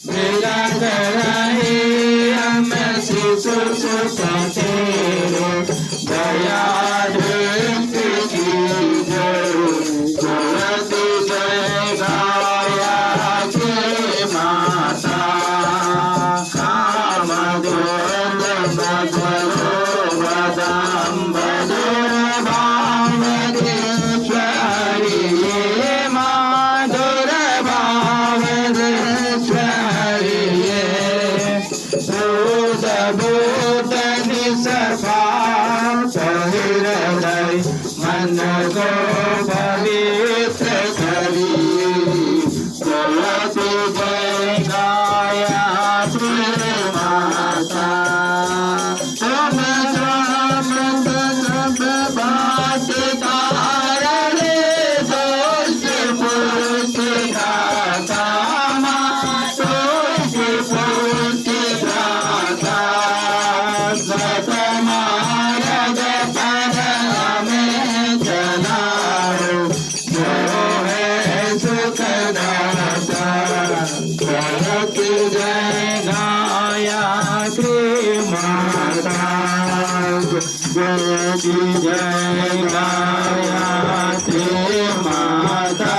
निरंतरहि हम शिशु सुखतेरो दया दृष्टि कीजो जगति जय गाया के माता काम दोल बधरो वदम्बदो भावदेश्वरी माधुर भावदेश्वरी भूत भूत निसर्गा हृदय मन को पवित्र करिए जगति जय गाया माता हम सब बात तारे दोष पुरुष गाता दोष पुरुष गाता मारग पर हमें चलाओ जो है सुखदाता जगति जय गाया माता जगति जय गाया माता